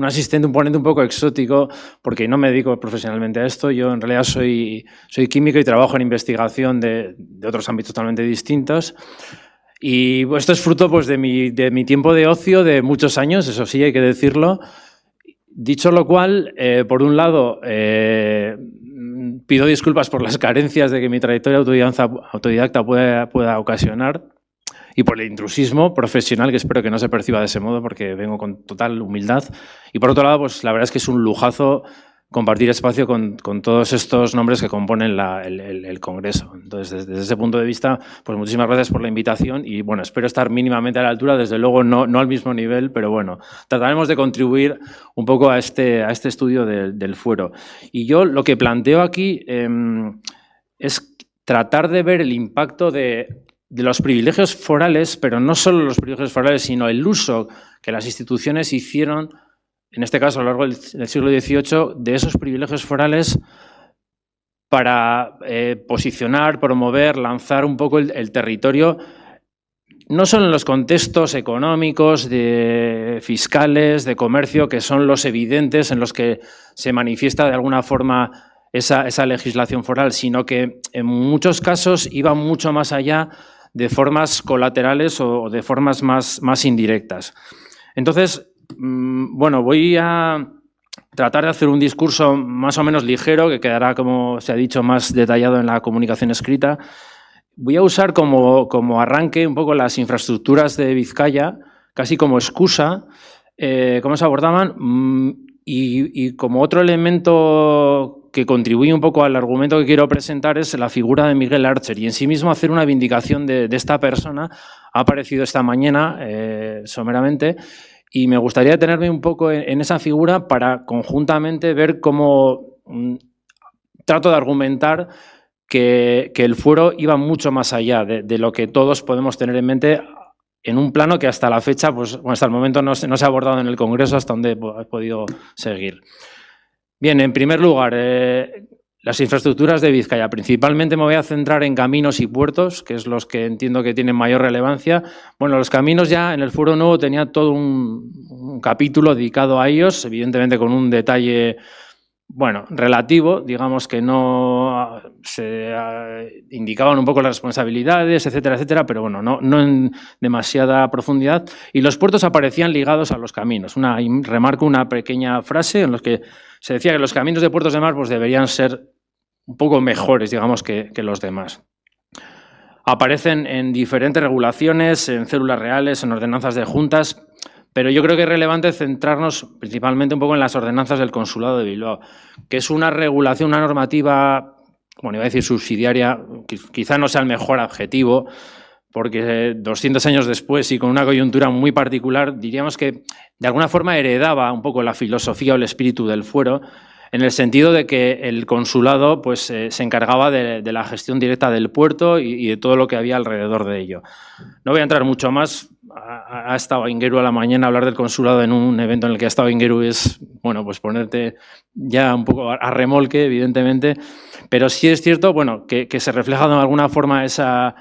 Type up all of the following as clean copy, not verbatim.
un asistente, un ponente un poco exótico, porque no me dedico profesionalmente a esto. Yo en realidad soy químico y trabajo en investigación de otros ámbitos totalmente distintos. Y esto es fruto pues, de mi tiempo de ocio de muchos años, eso sí, hay que decirlo. Dicho lo cual, por un lado, pido disculpas por las carencias de que mi trayectoria autodidacta pueda ocasionar y por el intrusismo profesional, que espero que no se perciba de ese modo porque vengo con total humildad. Y por otro lado, pues la verdad es que es un lujazo compartir espacio con todos estos nombres que componen el Congreso. Entonces, desde ese punto de vista, pues muchísimas gracias por la invitación y, bueno, espero estar mínimamente a la altura, desde luego no al mismo nivel, pero bueno, trataremos de contribuir un poco a este estudio del fuero. Y yo lo que planteo aquí es tratar de ver el impacto de los privilegios forales, pero no solo los privilegios forales, sino el uso que las instituciones hicieron, en este caso a lo largo del siglo XVIII, de esos privilegios forales para posicionar, promover, lanzar un poco el territorio, no solo en los contextos económicos, fiscales, de comercio, que son los evidentes en los que se manifiesta de alguna forma esa legislación foral, sino que en muchos casos iba mucho más allá de formas colaterales o de formas más indirectas. Entonces, bueno, voy a tratar de hacer un discurso más o menos ligero, que quedará, como se ha dicho, más detallado en la comunicación escrita. Voy a usar como arranque un poco las infraestructuras de Vizcaya, casi como excusa, cómo se abordaban, y como otro elemento que contribuye un poco al argumento que quiero presentar es la figura de Miguel Archer, y en sí mismo hacer una vindicación de esta persona. Ha aparecido esta mañana, someramente, y me gustaría detenerme un poco en esa figura para conjuntamente ver cómo trato de argumentar que el fuero iba mucho más allá de lo que todos podemos tener en mente en un plano que hasta la fecha, pues, hasta el momento no se ha abordado en el Congreso, hasta donde he podido seguir. Bien, en primer lugar, las infraestructuras de Vizcaya. Principalmente me voy a centrar en caminos y puertos, que es los que entiendo que tienen mayor relevancia. Bueno, los caminos ya en el Fuero Nuevo tenía todo un capítulo dedicado a ellos, evidentemente con un detalle, bueno, relativo, digamos que no se indicaban un poco las responsabilidades, etcétera, etcétera, pero bueno, no en demasiada profundidad. Y los puertos aparecían ligados a los caminos. Remarco una pequeña frase en la que se decía que los caminos de puertos de mar pues, deberían ser un poco mejores, digamos, que los demás. Aparecen en diferentes regulaciones, en células reales, en ordenanzas de juntas, pero yo creo que es relevante centrarnos principalmente un poco en las ordenanzas del Consulado de Bilbao, que es una regulación, una normativa, bueno, iba a decir subsidiaria, quizá no sea el mejor adjetivo, porque 200 años después y con una coyuntura muy particular, diríamos que de alguna forma heredaba un poco la filosofía o el espíritu del fuero, en el sentido de que el consulado pues, se encargaba de la gestión directa del puerto y de todo lo que había alrededor de ello. No voy a entrar mucho más. Ha estado Aingeru a la mañana. Hablar del consulado en un evento en el que ha estado Aingeru es, bueno, pues ponerte ya un poco a remolque, evidentemente. Pero sí es cierto, bueno, que se refleja de alguna forma esa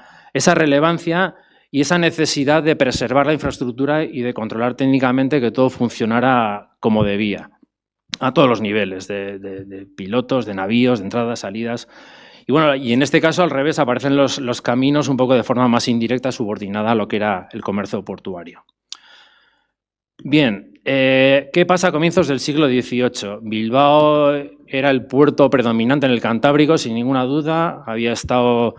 relevancia y esa necesidad de preservar la infraestructura y de controlar técnicamente que todo funcionara como debía, a todos los niveles, de pilotos, de navíos, de entradas, salidas. Y bueno, y en este caso al revés, aparecen los caminos un poco de forma más indirecta, subordinada a lo que era el comercio portuario. Bien, ¿qué pasa a comienzos del siglo XVIII? Bilbao era el puerto predominante en el Cantábrico, sin ninguna duda. Había estado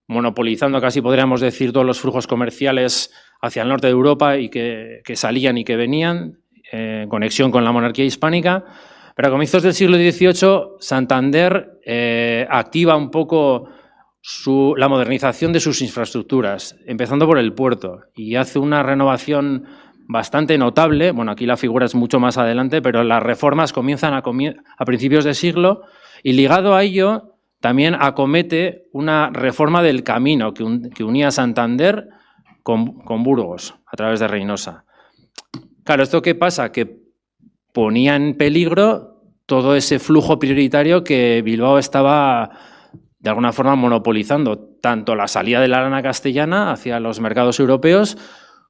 monopolizando, casi podríamos decir, todos los flujos comerciales hacia el norte de Europa y que salían y que venían, en conexión con la monarquía hispánica. Pero a comienzos del siglo XVIII, Santander activa un poco la modernización de sus infraestructuras, empezando por el puerto, y hace una renovación bastante notable. Bueno, aquí la figura es mucho más adelante, pero las reformas comienzan a principios de siglo, y ligado a ello también acomete una reforma del camino que unía Santander con Burgos a través de Reynosa. Claro, ¿esto qué pasa? Que ponía en peligro todo ese flujo prioritario que Bilbao estaba de alguna forma monopolizando, tanto la salida de la lana castellana hacia los mercados europeos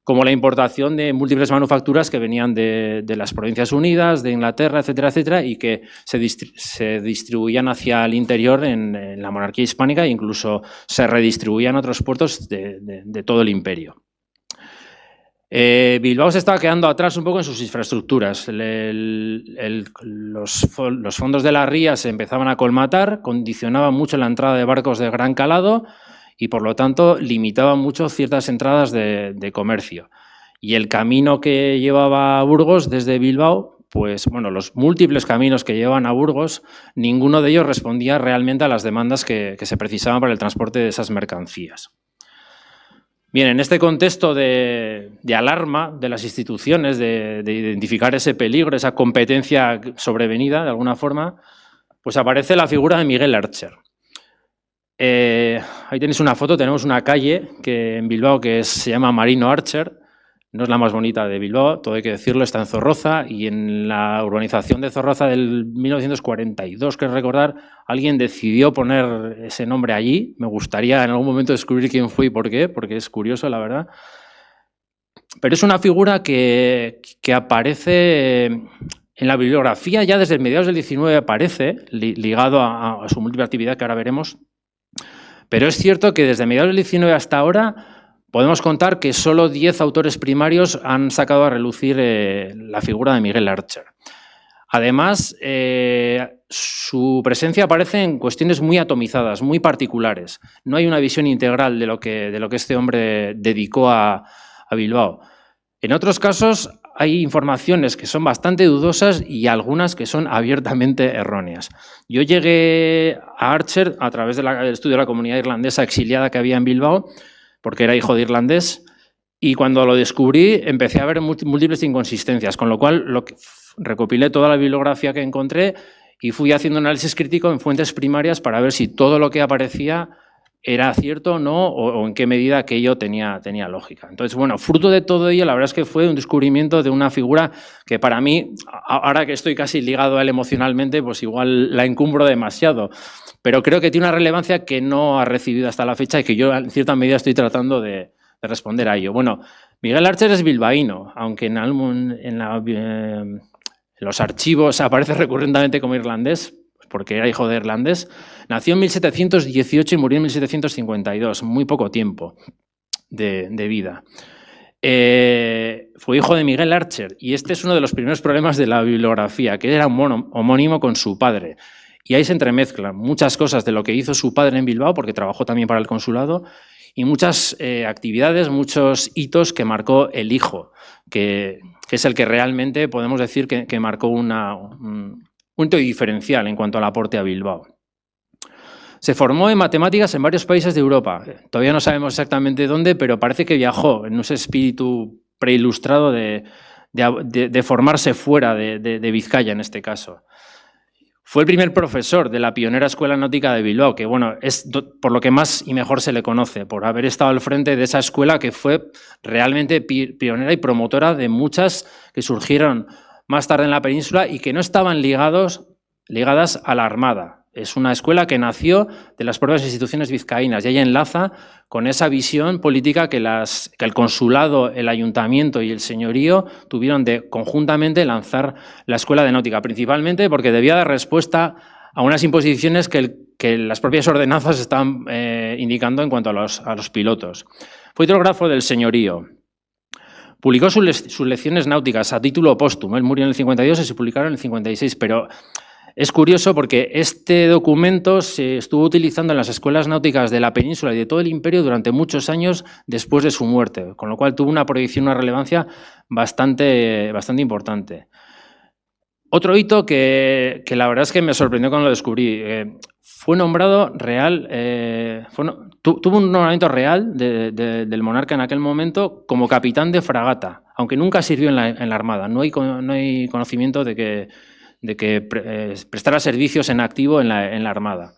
como la importación de múltiples manufacturas que venían de las Provincias Unidas, de Inglaterra, etcétera, etcétera, y que se distribuían hacia el interior en la monarquía hispánica e incluso se redistribuían a otros puertos de todo el imperio. Bilbao se estaba quedando atrás un poco en sus infraestructuras. Los fondos de la ría se empezaban a colmatar, condicionaban mucho la entrada de barcos de gran calado y, por lo tanto, limitaban mucho ciertas entradas de comercio. Y el camino que llevaba a Burgos desde Bilbao, pues bueno, los múltiples caminos que llevan a Burgos, ninguno de ellos respondía realmente a las demandas que se precisaban para el transporte de esas mercancías. Bien, en este contexto de alarma de las instituciones, de identificar ese peligro, esa competencia sobrevenida de alguna forma, pues aparece la figura de Miguel Archer. Ahí tenéis una foto, tenemos una calle en Bilbao que se llama Marino Archer, no es la más bonita de Bilbao, todo hay que decirlo, está en Zorroza, y en la urbanización de Zorroza del 1942, creo recordar, alguien decidió poner ese nombre allí. Me gustaría en algún momento descubrir quién fue y por qué, porque es curioso, la verdad. Pero es una figura que aparece en la bibliografía ya desde mediados del 19, aparece, ligado a su múltiple actividad que ahora veremos. Pero es cierto que desde mediados del 19 hasta ahora podemos contar que solo 10 autores primarios han sacado a relucir la figura de Miguel Archer. Además, su presencia aparece en cuestiones muy atomizadas, muy particulares. No hay una visión integral de lo que este hombre dedicó a Bilbao. En otros casos hay informaciones que son bastante dudosas y algunas que son abiertamente erróneas. Yo llegué a Archer a través del estudio de la comunidad irlandesa exiliada que había en Bilbao, porque era hijo de irlandés, y cuando lo descubrí empecé a ver múltiples inconsistencias, con lo cual recopilé toda la bibliografía que encontré y fui haciendo un análisis crítico en fuentes primarias para ver si todo lo que aparecía era cierto o no, o en qué medida aquello tenía lógica. Entonces, bueno, fruto de todo ello, la verdad es que fue un descubrimiento de una figura que para mí, ahora que estoy casi ligado a él emocionalmente, pues igual la encumbro demasiado, pero creo que tiene una relevancia que no ha recibido hasta la fecha y que yo en cierta medida estoy tratando de responder a ello. Bueno, Miguel Archer es bilbaíno, aunque en los archivos aparece recurrentemente como irlandés, porque era hijo de irlandés. Nació en 1718 y murió en 1752, muy poco tiempo de vida. Fue hijo de Miguel Archer y este es uno de los primeros problemas de la bibliografía, que era homónimo con su padre. Y ahí se entremezclan muchas cosas de lo que hizo su padre en Bilbao, porque trabajó también para el consulado, y muchas actividades, muchos hitos que marcó el hijo, que es el que realmente podemos decir que marcó un punto diferencial en cuanto al aporte a Bilbao. Se formó en matemáticas en varios países de Europa. Todavía no sabemos exactamente dónde, pero parece que viajó en ese espíritu preilustrado de formarse fuera de Vizcaya en este caso. Fue el primer profesor de la pionera Escuela Náutica de Bilbao, que bueno, es por lo que más y mejor se le conoce, por haber estado al frente de esa escuela que fue realmente pionera y promotora de muchas que surgieron más tarde en la península y que no estaban ligadas a la Armada. Es una escuela que nació de las propias instituciones vizcaínas y ella enlaza con esa visión política que el consulado, el ayuntamiento y el señorío tuvieron de conjuntamente lanzar la Escuela de Náutica, principalmente porque debía dar respuesta a unas imposiciones que las propias ordenanzas estaban indicando en cuanto a los pilotos. Fue hidrógrafo del señorío. Publicó sus lecciones náuticas a título póstumo. Él murió en el 52 y se publicaron en el 56, pero es curioso porque este documento se estuvo utilizando en las escuelas náuticas de la península y de todo el imperio durante muchos años después de su muerte, con lo cual tuvo una proyección, una relevancia bastante importante. Otro hito que la verdad es que me sorprendió cuando lo descubrí, fue nombrado real, tuvo un nombramiento real del monarca en aquel momento como capitán de fragata, aunque nunca sirvió en la Armada. No hay conocimiento de que prestara servicios en activo en la Armada.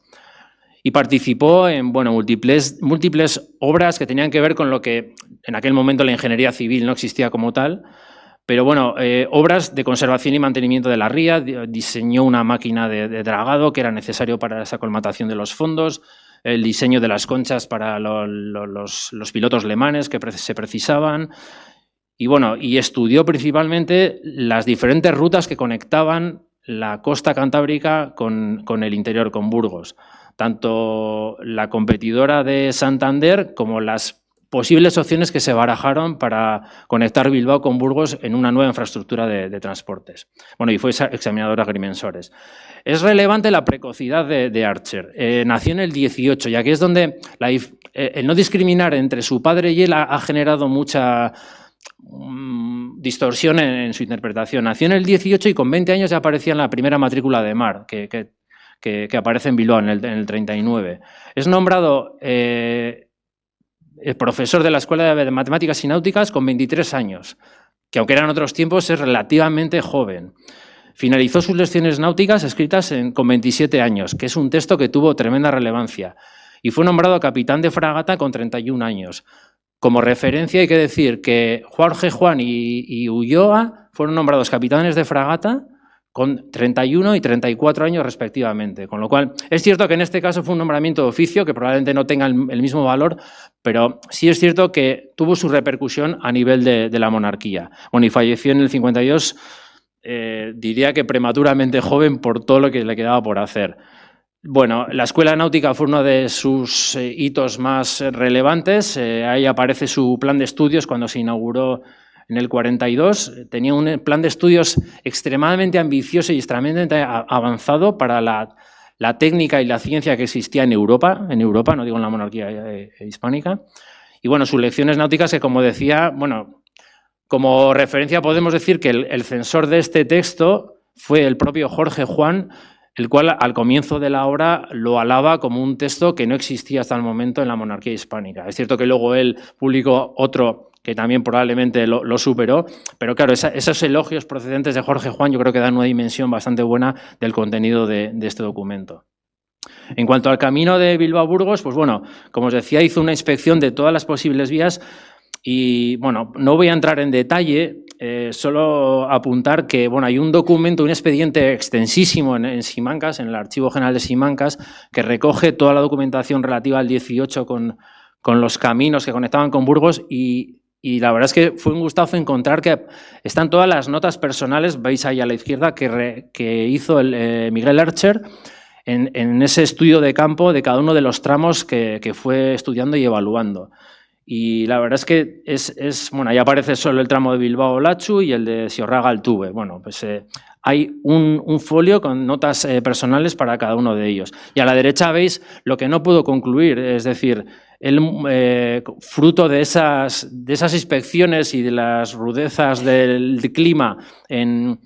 Y participó en múltiples obras que tenían que ver con lo que en aquel momento la ingeniería civil no existía como tal, pero bueno, obras de conservación y mantenimiento de la ría, diseñó una máquina de dragado que era necesario para esa colmatación de los fondos, el diseño de las conchas para los pilotos lemanes que se precisaban. Y bueno, y estudió principalmente las diferentes rutas que conectaban la costa cantábrica con el interior, con Burgos. Tanto la competidora de Santander como las posibles opciones que se barajaron para conectar Bilbao con Burgos en una nueva infraestructura de transportes. Bueno, y fue examinador agrimensores. Es relevante la precocidad de Archer. Nació en el 18, y aquí es donde el no discriminar entre su padre y él ha generado mucha distorsión en su interpretación. Nació en el 18 y con 20 años ya aparecía en la primera matrícula de mar, que aparece en Bilbao en el 39. Es nombrado el profesor de la Escuela de Matemáticas y Náuticas con 23 años, que aunque eran otros tiempos es relativamente joven. Finalizó sus lecciones náuticas escritas con 27 años, que es un texto que tuvo tremenda relevancia, y fue nombrado capitán de fragata con 31 años. Como referencia hay que decir que Jorge Juan y Ulloa fueron nombrados capitanes de fragata con 31 y 34 años respectivamente. Con lo cual, es cierto que en este caso fue un nombramiento de oficio que probablemente no tenga el mismo valor, pero sí es cierto que tuvo su repercusión a nivel de la monarquía. Bueno, y falleció en el 52, diría que prematuramente joven por todo lo que le quedaba por hacer. Bueno, la Escuela Náutica fue uno de sus hitos más relevantes. Ahí aparece su plan de estudios cuando se inauguró en el 42. Tenía un plan de estudios extremadamente ambicioso y extremadamente avanzado para la técnica y la ciencia que existía en Europa, no digo en la monarquía hispánica. Y bueno, sus lecciones náuticas que, como decía, bueno, como referencia podemos decir que el censor de este texto fue el propio Jorge Juan, el cual al comienzo de la obra lo alaba como un texto que no existía hasta el momento en la monarquía hispánica. Es cierto que luego él publicó otro que también probablemente lo superó, pero claro, esos elogios procedentes de Jorge Juan yo creo que dan una dimensión bastante buena del contenido de este documento. En cuanto al camino de Bilbao a Burgos, pues bueno, como os decía, hizo una inspección de todas las posibles vías y bueno, no voy a entrar en detalle, solo apuntar que bueno, hay un documento, un expediente extensísimo en Simancas, en el Archivo General de Simancas, que recoge toda la documentación relativa al 18 con los caminos que conectaban con Burgos y la verdad es que fue un gustazo encontrar que están todas las notas personales, veis ahí a la izquierda, que hizo Miguel Archer en ese estudio de campo de cada uno de los tramos que fue estudiando y evaluando. Y la verdad es que bueno, ahí aparece solo el tramo de Bilbao-Olatxu y el de Siorraga-Altuve. Bueno, pues hay un folio con notas personales para cada uno de ellos. Y a la derecha veis lo que no pudo concluir, es decir, fruto de esas inspecciones y de las rudezas del clima en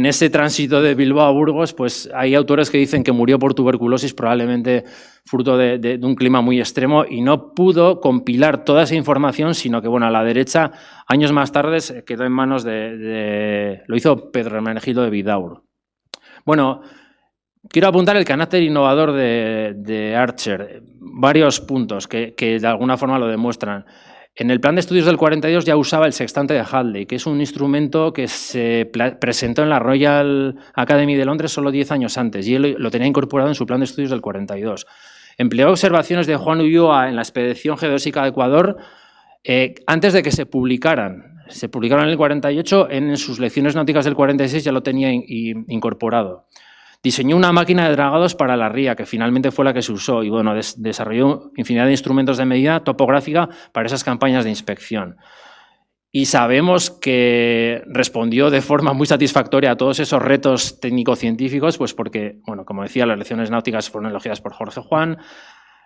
ese tránsito de Bilbao a Burgos, pues hay autores que dicen que murió por tuberculosis, probablemente fruto de un clima muy extremo, y no pudo compilar toda esa información, sino que, bueno, a la derecha, años más tarde, quedó en manos lo hizo Pedro Hermenegildo de Vidaur. Bueno, quiero apuntar el carácter innovador de Archer, varios puntos que de alguna forma lo demuestran. En el plan de estudios del 42 ya usaba el sextante de Halley, que es un instrumento que se presentó en la Royal Academy de Londres solo 10 años antes, y él lo tenía incorporado en su plan de estudios del 42. Empleó observaciones de Juan Ulloa en la expedición geodésica de Ecuador antes de que se publicaran. Se publicaron en el 48, en sus lecciones náuticas del 46 ya lo tenía incorporado. Diseñó una máquina de dragados para la ría, que finalmente fue la que se usó, y bueno, desarrolló infinidad de instrumentos de medida topográfica para esas campañas de inspección. Y sabemos que respondió de forma muy satisfactoria a todos esos retos técnico-científicos, pues porque, bueno, como decía, las lecciones náuticas fueron elogiadas por Jorge Juan.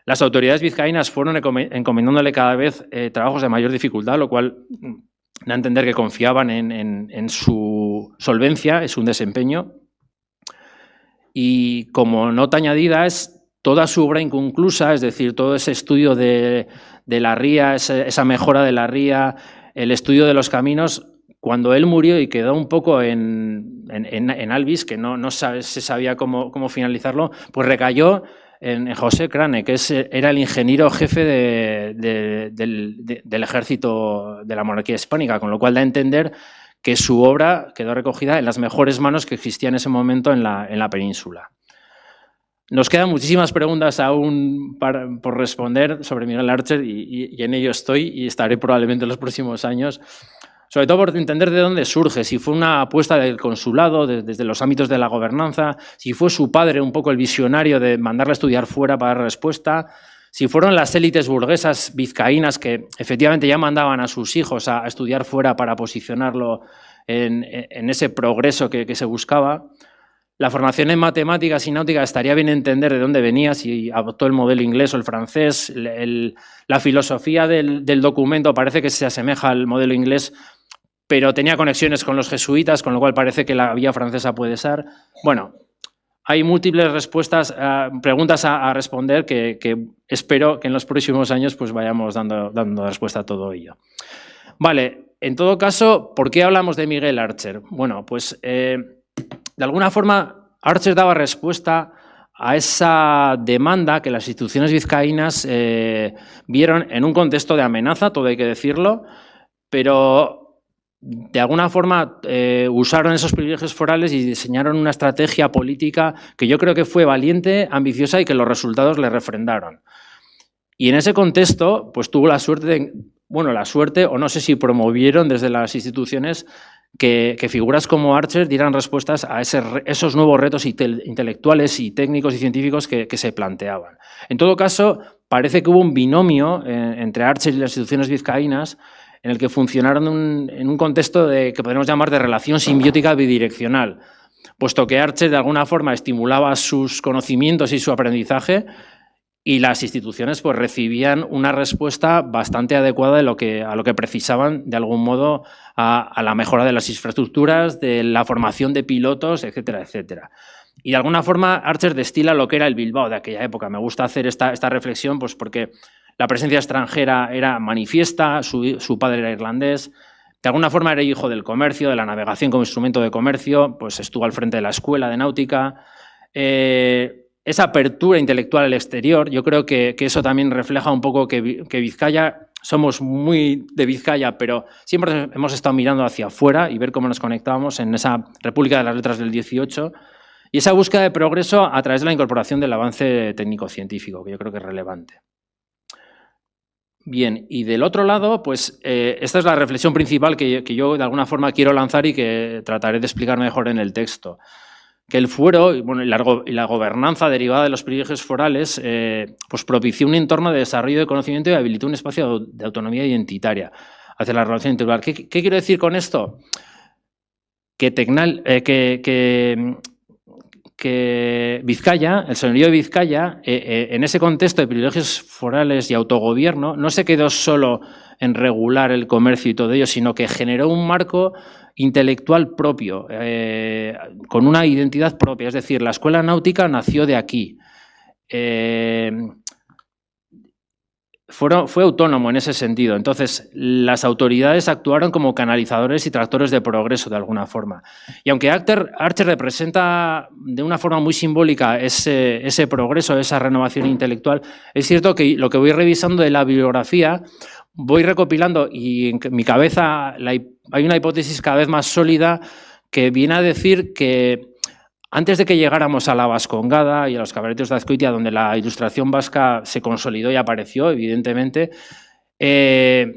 Las autoridades vizcaínas fueron encomendándole cada vez trabajos de mayor dificultad, lo cual da a entender que confiaban en su solvencia, en su desempeño. Y como nota añadida es toda su obra inconclusa, es decir, todo ese estudio de la ría, esa mejora de la ría, el estudio de los caminos, cuando él murió y quedó un poco en Albis, que no se sabía cómo finalizarlo, pues recayó en José Crane, que era el ingeniero jefe del ejército de la monarquía hispánica, con lo cual da a entender que su obra quedó recogida en las mejores manos que existían en ese momento en la península. Nos quedan muchísimas preguntas aún por responder sobre Miguel Archer y en ello estoy y estaré probablemente en los próximos años. Sobre todo por entender de dónde surge, si fue una apuesta del consulado, desde los ámbitos de la gobernanza, si fue su padre un poco el visionario de mandarle a estudiar fuera para dar respuesta, si fueron las élites burguesas vizcaínas que efectivamente ya mandaban a sus hijos a estudiar fuera para posicionarlo en ese progreso que se buscaba. La formación en matemáticas y náutica estaría bien entender de dónde venía, si adoptó el modelo inglés o el francés. La filosofía del documento parece que se asemeja al modelo inglés, pero tenía conexiones con los jesuitas, con lo cual parece que la vía francesa puede ser. Bueno, hay múltiples respuestas, preguntas a responder que espero que en los próximos años pues vayamos dando respuesta a todo ello. Vale, en todo caso, ¿por qué hablamos de Miguel Archer? Bueno, pues de alguna forma Archer daba respuesta a esa demanda que las instituciones vizcaínas vieron en un contexto de amenaza, todo hay que decirlo, pero de alguna forma usaron esos privilegios forales y diseñaron una estrategia política que yo creo que fue valiente, ambiciosa y que los resultados le refrendaron. Y en ese contexto, pues tuvo la suerte, o no sé si promovieron desde las instituciones que figuras como Archer dieran respuestas a esos nuevos retos intelectuales y técnicos y científicos que se planteaban. En todo caso, parece que hubo un binomio entre Archer y las instituciones vizcaínas en el que funcionaron en un contexto que podemos llamar de relación simbiótica bidireccional, puesto que Archer de alguna forma estimulaba sus conocimientos y su aprendizaje y las instituciones pues recibían una respuesta bastante adecuada a lo que precisaban de algún modo a la mejora de las infraestructuras, de la formación de pilotos, etcétera, etcétera. Y de alguna forma Archer destila lo que era el Bilbao de aquella época. Me gusta hacer esta reflexión pues porque la presencia extranjera era manifiesta, su padre era irlandés, de alguna forma era hijo del comercio, de la navegación como instrumento de comercio, pues estuvo al frente de la escuela de náutica. Esa apertura intelectual al exterior, yo creo que eso también refleja un poco que Vizcaya, somos muy de Vizcaya, pero siempre hemos estado mirando hacia afuera y ver cómo nos conectábamos en esa República de las Letras del 18 y esa búsqueda de progreso a través de la incorporación del avance técnico-científico, que yo creo que es relevante. Bien, y del otro lado, pues esta es la reflexión principal que yo de alguna forma quiero lanzar y que trataré de explicar mejor en el texto. Que el fuero y la gobernanza derivada de los privilegios forales pues propició un entorno de desarrollo de conocimiento y habilitó un espacio de autonomía identitaria hacia la relación integral. ¿Qué quiero decir con esto? Que Vizcaya, el señorío de Vizcaya, en ese contexto de privilegios forales y autogobierno, no se quedó solo en regular el comercio y todo ello, sino que generó un marco intelectual propio, con una identidad propia. Es decir, la escuela náutica nació de aquí. Fue autónomo en ese sentido. Entonces, las autoridades actuaron como canalizadores y tractores de progreso de alguna forma. Y aunque Archer representa de una forma muy simbólica ese progreso, esa renovación intelectual, es cierto que lo que voy revisando de la bibliografía, voy recopilando y en mi cabeza hay una hipótesis cada vez más sólida que viene a decir que antes de que llegáramos a la Vascongada y a los cabaretios de Azcoitia, donde la ilustración vasca se consolidó y apareció, evidentemente, el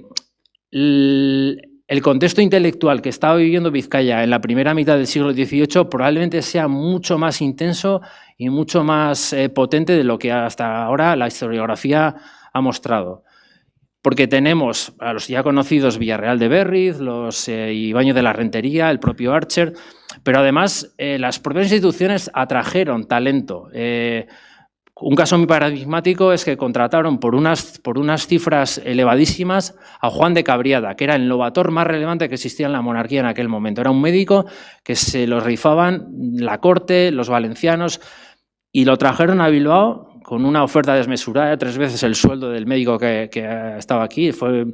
contexto intelectual que estaba viviendo Vizcaya en la primera mitad del siglo XVIII probablemente sea mucho más intenso y mucho más potente de lo que hasta ahora la historiografía ha mostrado. Porque tenemos a los ya conocidos Villarreal de Berriz, los Ibáñez de la Rentería, el propio Archer, pero además las propias instituciones atrajeron talento. Un caso muy paradigmático es que contrataron por unas cifras elevadísimas a Juan de Cabriada, que era el novator más relevante que existía en la monarquía en aquel momento. Era un médico que se lo rifaban la corte, los valencianos, y lo trajeron a Bilbao con una oferta desmesurada, 3 veces el sueldo del médico que estaba aquí. Fue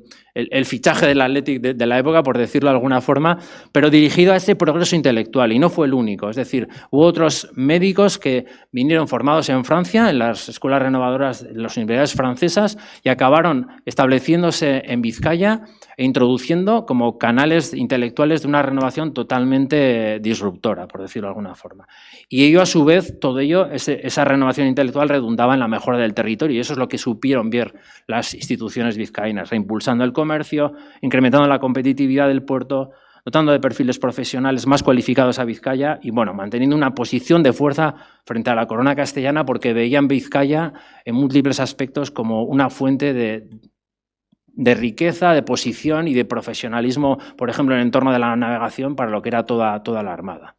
el fichaje del Athletic de la época, por decirlo de alguna forma, pero dirigido a ese progreso intelectual, y no fue el único. Es decir, hubo otros médicos que vinieron formados en Francia, en las escuelas renovadoras de las universidades francesas, y acabaron estableciéndose en Vizcaya e introduciendo como canales intelectuales de una renovación totalmente disruptora, por decirlo de alguna forma. Y ello, a su vez, todo ello, esa renovación intelectual redundaba en la mejora del territorio, y eso es lo que supieron ver las instituciones vizcaínas, reimpulsando el comercio, incrementando la competitividad del puerto, dotando de perfiles profesionales más cualificados a Vizcaya y, bueno, manteniendo una posición de fuerza frente a la corona castellana, porque veían Vizcaya en múltiples aspectos como una fuente de riqueza, de posición y de profesionalismo, por ejemplo, en el entorno de la navegación, para lo que era toda la Armada.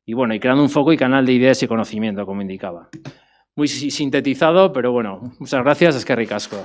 Y bueno, y creando un foco y canal de ideas y conocimiento, como indicaba. Muy sintetizado, pero bueno, muchas gracias, eskerrik asko.